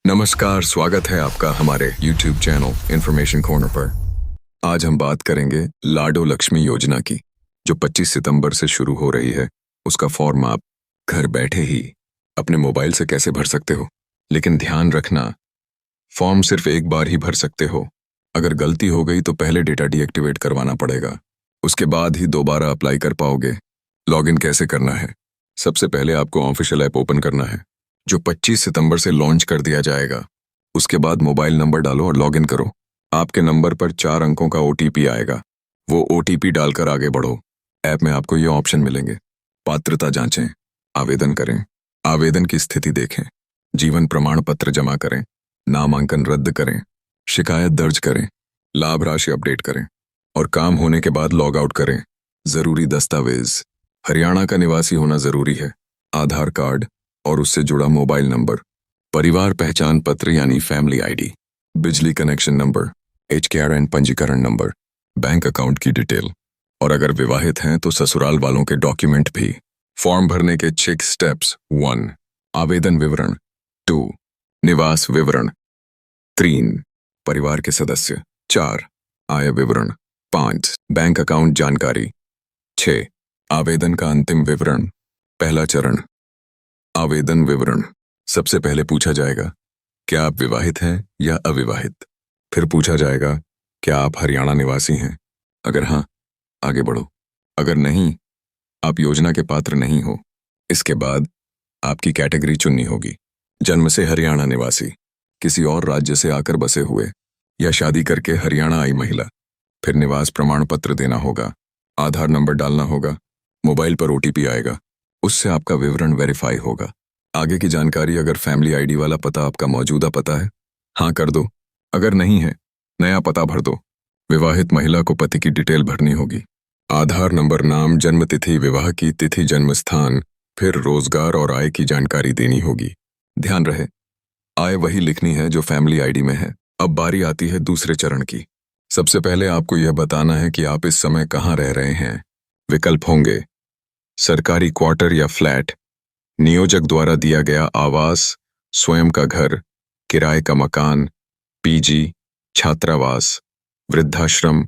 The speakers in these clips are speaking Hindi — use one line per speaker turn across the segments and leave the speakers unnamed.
नमस्कार, स्वागत है आपका हमारे YouTube चैनल इन्फॉर्मेशन कॉर्नर पर। आज हम बात करेंगे लाडो लक्ष्मी योजना की, जो 25 सितंबर से शुरू हो रही है। उसका फॉर्म आप घर बैठे ही अपने मोबाइल से कैसे भर सकते हो। लेकिन ध्यान रखना, फॉर्म सिर्फ एक बार ही भर सकते हो। अगर गलती हो गई तो पहले डेटा डीएक्टिवेट करवाना पड़ेगा, उसके बाद ही दोबारा अप्लाई कर पाओगे। लॉगिन कैसे करना है? सबसे पहले आपको ऑफिशियल ऐप ओपन करना है, जो 25 सितंबर से लॉन्च कर दिया जाएगा। उसके बाद मोबाइल नंबर डालो और लॉगिन करो। आपके नंबर पर 4 अंकों का ओटीपी आएगा, वो ओटीपी डालकर आगे बढ़ो। ऐप में आपको ये ऑप्शन मिलेंगे: पात्रता जांचें, आवेदन करें, आवेदन की स्थिति देखें, जीवन प्रमाण पत्र जमा करें, नामांकन रद्द करें, शिकायत दर्ज करें, लाभ राशि अपडेट करें और काम होने के बाद लॉग आउट करें। जरूरी दस्तावेज: हरियाणा का निवासी होना जरूरी है, आधार कार्ड और उससे जुड़ा मोबाइल नंबर, परिवार पहचान पत्र यानी फैमिली आईडी, बिजली कनेक्शन नंबर, HKRN पंजीकरण नंबर, बैंक अकाउंट की डिटेल और अगर विवाहित हैं तो ससुराल वालों के डॉक्यूमेंट भी। फॉर्म भरने के 6 स्टेप्स: 1. आवेदन विवरण, 2. निवास विवरण, 3. परिवार के सदस्य, 4. आय विवरण, 5. बैंक अकाउंट जानकारी, 6. आवेदन का अंतिम विवरण। पहला चरण, आवेदन विवरण। सबसे पहले पूछा जाएगा, क्या आप विवाहित हैं या अविवाहित। फिर पूछा जाएगा, क्या आप हरियाणा निवासी हैं। अगर हाँ, आगे बढ़ो। अगर नहीं, आप योजना के पात्र नहीं हो। इसके बाद आपकी कैटेगरी चुननी होगी: जन्म से हरियाणा निवासी, किसी और राज्य से आकर बसे हुए, या शादी करके हरियाणा आई महिला। फिर निवास प्रमाण पत्र देना होगा, आधार नंबर डालना होगा, मोबाइल पर ओटीपी आएगा, उससे आपका विवरण वेरीफाई होगा। आगे की जानकारी: अगर फैमिली आईडी वाला पता आपका मौजूदा पता है, हाँ कर दो। अगर नहीं है, नया पता भर दो। विवाहित महिला को पति की डिटेल भरनी होगी: आधार नंबर, नाम, जन्म तिथि, विवाह की तिथि, जन्म स्थान, फिर रोजगार और आय की जानकारी देनी होगी। ध्यान रहे, आय वही लिखनी है जो फैमिली आईडी में है। अब बारी आती है दूसरे चरण की। सबसे पहले आपको यह बताना है कि आप इस समय कहाँ रह रहे हैं। विकल्प होंगे: सरकारी क्वार्टर या फ्लैट, नियोजक द्वारा दिया गया आवास, स्वयं का घर, किराए का मकान, पीजी, छात्रावास, वृद्धाश्रम,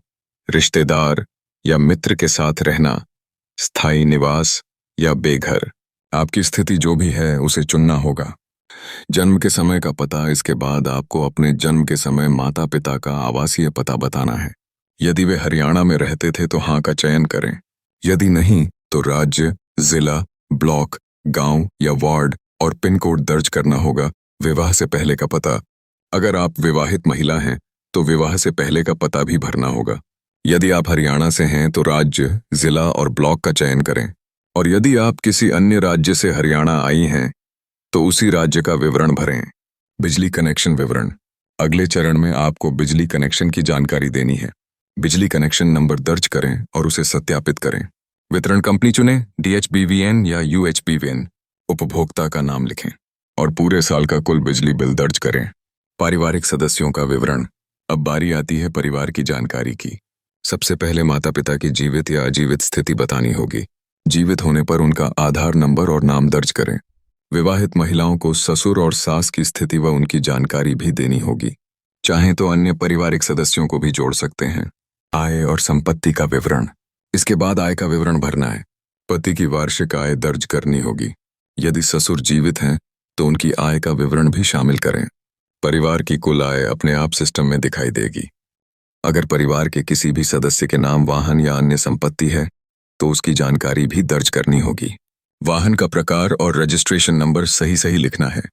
रिश्तेदार या मित्र के साथ रहना, स्थायी निवास या बेघर। आपकी स्थिति जो भी है उसे चुनना होगा। जन्म के समय का पता: इसके बाद आपको अपने जन्म के समय माता पिता का आवासीय पता बताना है। यदि वे हरियाणा में रहते थे तो हाँ का चयन करें, यदि नहीं तो राज्य, जिला, ब्लॉक, गांव या वार्ड और पिन कोड दर्ज करना होगा। विवाह से पहले का पता: अगर आप विवाहित महिला हैं तो विवाह से पहले का पता भी भरना होगा। यदि आप हरियाणा से हैं तो राज्य, जिला और ब्लॉक का चयन करें, और यदि आप किसी अन्य राज्य से हरियाणा आई हैं तो उसी राज्य का विवरण भरें। बिजली कनेक्शन विवरण: अगले चरण में आपको बिजली कनेक्शन की जानकारी देनी है। बिजली कनेक्शन नंबर दर्ज करें और उसे सत्यापित करें। वितरण कंपनी चुनें, DHBVN या UHBVN। उपभोक्ता का नाम लिखें और पूरे साल का कुल बिजली बिल दर्ज करें। पारिवारिक सदस्यों का विवरण: अब बारी आती है परिवार की जानकारी की। सबसे पहले माता पिता की जीवित या अजीवित स्थिति बतानी होगी। जीवित होने पर उनका आधार नंबर और नाम दर्ज करें। विवाहित महिलाओं को ससुर और सास की स्थिति व उनकी जानकारी भी देनी होगी। चाहें तो अन्य पारिवारिक सदस्यों को भी जोड़ सकते हैं। आय और संपत्ति का विवरण: इसके बाद आय का विवरण भरना है। पति की वार्षिक आय दर्ज करनी होगी। यदि ससुर जीवित हैं तो उनकी आय का विवरण भी शामिल करें। परिवार की कुल आय अपने आप सिस्टम में दिखाई देगी। अगर परिवार के किसी भी सदस्य के नाम वाहन या अन्य संपत्ति है तो उसकी जानकारी भी दर्ज करनी होगी। वाहन का प्रकार और रजिस्ट्रेशन नंबर सही सही लिखना है।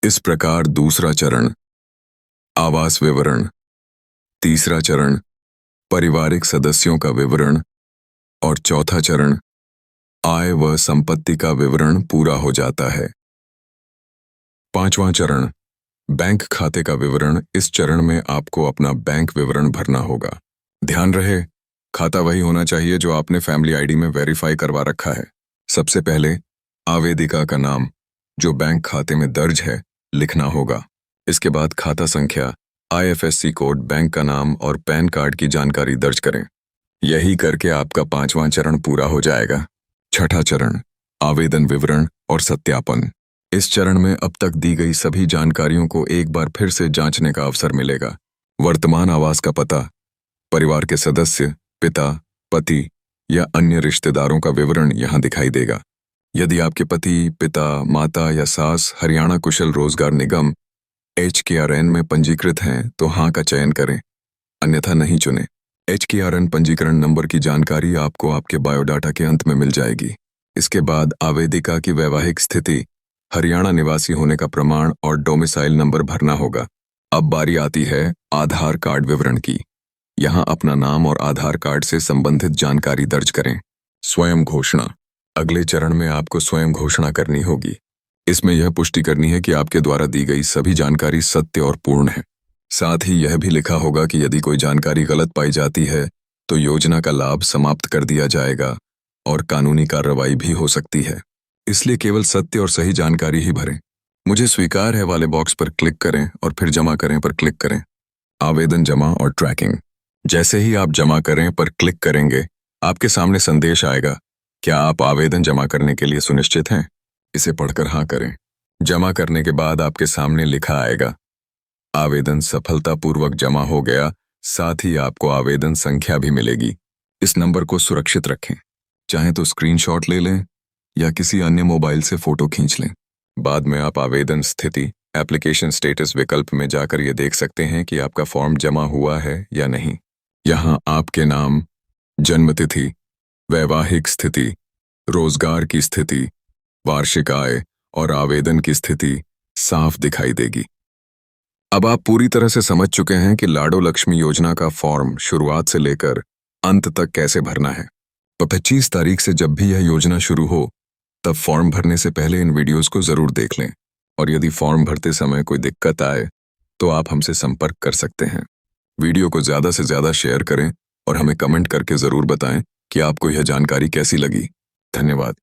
इस प्रकार दूसरा चरण, आवास विवरण, तीसरा चरण, पारिवारिक सदस्यों का विवरण और चौथा चरण, आय व संपत्ति का विवरण पूरा हो जाता है। पांचवां चरण, बैंक खाते का विवरण। इस चरण में आपको अपना बैंक विवरण भरना होगा। ध्यान रहे, खाता वही होना चाहिए जो आपने फैमिली आईडी में वेरीफाई करवा रखा है। सबसे पहले आवेदिका का नाम, जो बैंक खाते में दर्ज है, लिखना होगा। इसके बाद खाता संख्या, IFSC कोड, बैंक का नाम और पैन कार्ड की जानकारी दर्ज करें। यही करके आपका 5वां चरण पूरा हो जाएगा। छठा चरण, आवेदन विवरण और सत्यापन। इस चरण में अब तक दी गई सभी जानकारियों को एक बार फिर से जांचने का अवसर मिलेगा। वर्तमान आवास का पता, परिवार के सदस्य, पिता, पति या अन्य रिश्तेदारों का विवरण यहाँ दिखाई देगा। यदि आपके पति, पिता, माता या सास हरियाणा कुशल रोजगार निगम HKRN में पंजीकृत हैं तो हाँ का चयन करें, अन्यथा नहीं चुनें। HKRN पंजीकरण नंबर की जानकारी आपको आपके बायोडाटा के अंत में मिल जाएगी। इसके बाद आवेदिका की वैवाहिक स्थिति, हरियाणा निवासी होने का प्रमाण और डोमिसाइल नंबर भरना होगा। अब बारी आती है आधार कार्ड विवरण की। यहाँ अपना नाम और आधार कार्ड से संबंधित जानकारी दर्ज करें। स्वयं घोषणा, अगले चरण में आपको स्वयं घोषणा करनी होगी। इसमें यह पुष्टि करनी है कि आपके द्वारा दी गई सभी जानकारी सत्य और पूर्ण है। साथ ही यह भी लिखा होगा कि यदि कोई जानकारी गलत पाई जाती है तो योजना का लाभ समाप्त कर दिया जाएगा और कानूनी कार्रवाई भी हो सकती है। इसलिए केवल सत्य और सही जानकारी ही भरें। मुझे स्वीकार है वाले बॉक्स पर क्लिक करें और फिर जमा करें पर क्लिक करें। आवेदन जमा और ट्रैकिंग, जैसे ही आप जमा करें पर क्लिक करेंगे आपके सामने संदेश आएगा, क्या आप आवेदन जमा करने के लिए सुनिश्चित हैं? इसे पढ़कर हाँ करें। जमा करने के बाद आपके सामने लिखा आएगा, आवेदन सफलतापूर्वक जमा हो गया। साथ ही आपको आवेदन संख्या भी मिलेगी। इस नंबर को सुरक्षित रखें, चाहे तो स्क्रीनशॉट ले लें या किसी अन्य मोबाइल से फोटो खींच लें। बाद में आप आवेदन स्थिति एप्लीकेशन स्टेटस विकल्प में जाकर ये देख सकते हैं कि आपका फॉर्म जमा हुआ है या नहीं। यहाँ आपके नाम, जन्मतिथि, वैवाहिक स्थिति, रोजगार की स्थिति, वार्षिक आय और आवेदन की स्थिति साफ दिखाई देगी। अब आप पूरी तरह से समझ चुके हैं कि लाडो लक्ष्मी योजना का फॉर्म शुरुआत से लेकर अंत तक कैसे भरना है। तो 25 तारीख से जब भी यह योजना शुरू हो तब फॉर्म भरने से पहले इन वीडियोस को जरूर देख लें और यदि फॉर्म भरते समय कोई दिक्कत आए तो आप हमसे संपर्क कर सकते हैं। वीडियो को ज़्यादा से ज़्यादा शेयर करें और हमें कमेंट करके ज़रूर बताएं कि आपको यह जानकारी कैसी लगी। धन्यवाद।